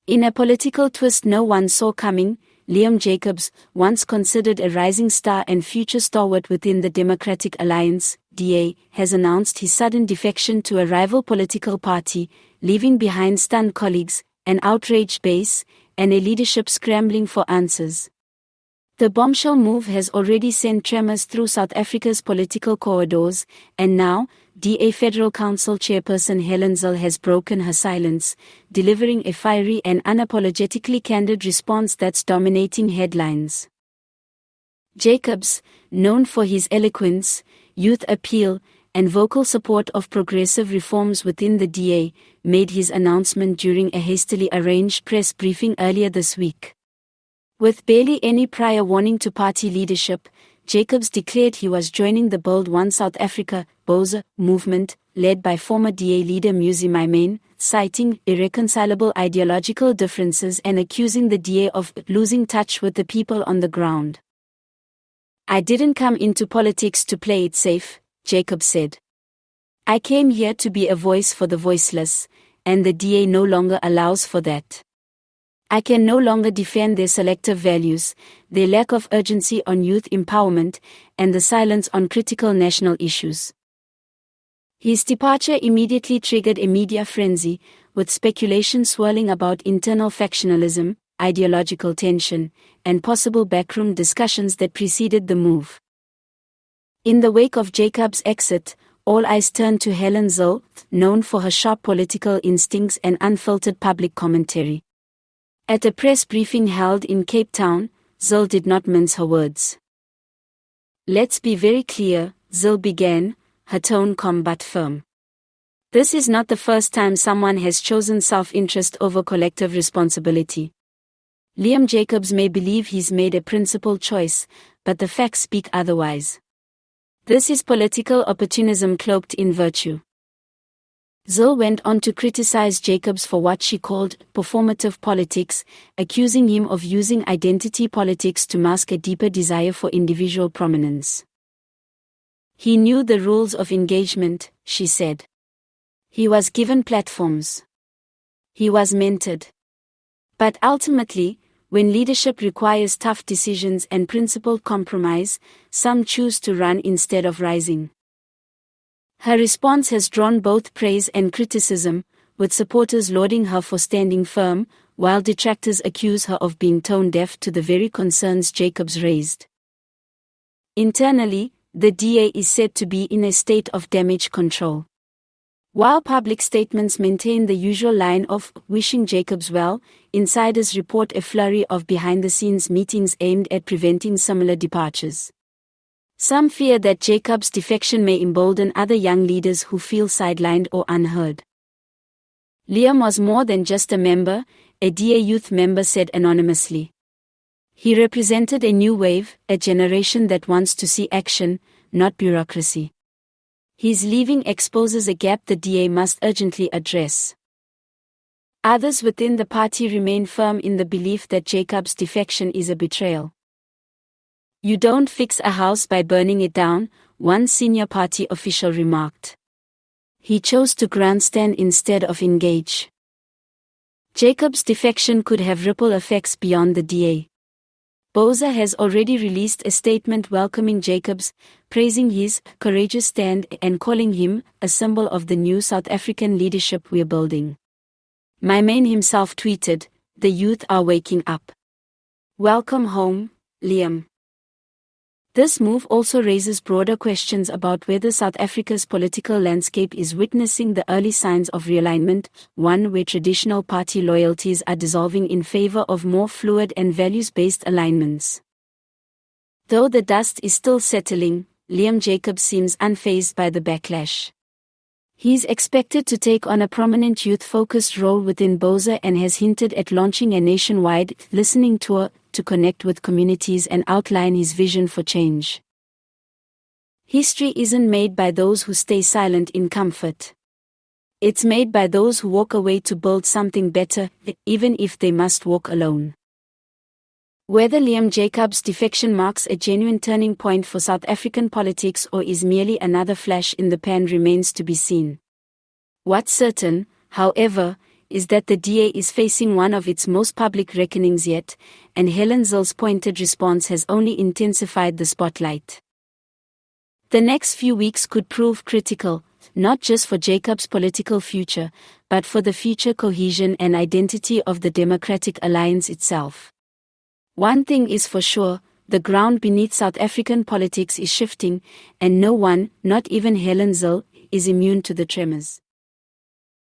In a political twist no one saw coming, Liam Jacobs, once considered a rising star and future stalwart within the Democratic Alliance, DA, has announced his sudden defection to a rival political party, leaving behind stunned colleagues, an outraged base, and a leadership scrambling for answers. The bombshell move has already sent tremors through South Africa's political corridors, and now, DA Federal Council Chairperson Helen Zille has broken her silence, delivering a fiery and unapologetically candid response that's dominating headlines. Jacobs, known for his eloquence, youth appeal, and vocal support of progressive reforms within the DA, made his announcement during a hastily arranged press briefing earlier this week. With barely any prior warning to party leadership, Jacobs declared he was joining the Build One South Africa (BOSA) movement, led by former DA leader Mmusi Maimane, citing irreconcilable ideological differences and accusing the DA of losing touch with the people on the ground. "I didn't come into politics to play it safe," Jacobs said. "I came here to be a voice for the voiceless, and the DA no longer allows for that. I can no longer defend their selective values, their lack of urgency on youth empowerment, and the silence on critical national issues." His departure immediately triggered a media frenzy, with speculation swirling about internal factionalism, ideological tension, and possible backroom discussions that preceded the move. In the wake of Jacobs' exit, all eyes turned to Helen Zille, known for her sharp political instincts and unfiltered public commentary. At a press briefing held in Cape Town, Zille did not mince her words. "Let's be very clear," Zille began, her tone calm but firm. "This is not the first time someone has chosen self-interest over collective responsibility. Liam Jacobs may believe he's made a principled choice, but the facts speak otherwise. This is political opportunism cloaked in virtue." Zille went on to criticize Jacobs for what she called performative politics, accusing him of using identity politics to mask a deeper desire for individual prominence. "He knew the rules of engagement," she said. "He was given platforms. He was mentored. But ultimately, when leadership requires tough decisions and principled compromise, some choose to run instead of rising." Her response has drawn both praise and criticism, with supporters lauding her for standing firm, while detractors accuse her of being tone deaf to the very concerns Jacobs raised. Internally, the DA is said to be in a state of damage control. While public statements maintain the usual line of wishing Jacobs well, insiders report a flurry of behind-the-scenes meetings aimed at preventing similar departures. Some fear that Jacobs' defection may embolden other young leaders who feel sidelined or unheard. "Liam was more than just a member," a DA youth member said anonymously. "He represented a new wave, a generation that wants to see action, not bureaucracy. His leaving exposes a gap the DA must urgently address." Others within the party remain firm in the belief that Jacobs' defection is a betrayal. "You don't fix a house by burning it down," one senior party official remarked. "He chose to grandstand instead of engage." Jacobs' defection could have ripple effects beyond the DA. BOSA has already released a statement welcoming Jacobs, praising his courageous stand and calling him a symbol of the new South African leadership we're building. Maimane himself tweeted, "The youth are waking up. Welcome home, Liam." This move also raises broader questions about whether South Africa's political landscape is witnessing the early signs of realignment, one where traditional party loyalties are dissolving in favor of more fluid and values-based alignments. Though the dust is still settling, Liam Jacobs seems unfazed by the backlash. He's expected to take on a prominent youth-focused role within BOSA and has hinted at launching a nationwide listening tour to connect with communities and outline his vision for change. History isn't made by those who stay silent in comfort. It's made by those who walk away to build something better, even if they must walk alone. Whether Liam Jacobs' defection marks a genuine turning point for South African politics or is merely another flash in the pan remains to be seen. What's certain, however, is that the DA is facing one of its most public reckonings yet, and Helen Zille's pointed response has only intensified the spotlight. The next few weeks could prove critical, not just for Jacob's political future, but for the future cohesion and identity of the Democratic Alliance itself. One thing is for sure, the ground beneath South African politics is shifting, and no one, not even Helen Zille, is immune to the tremors.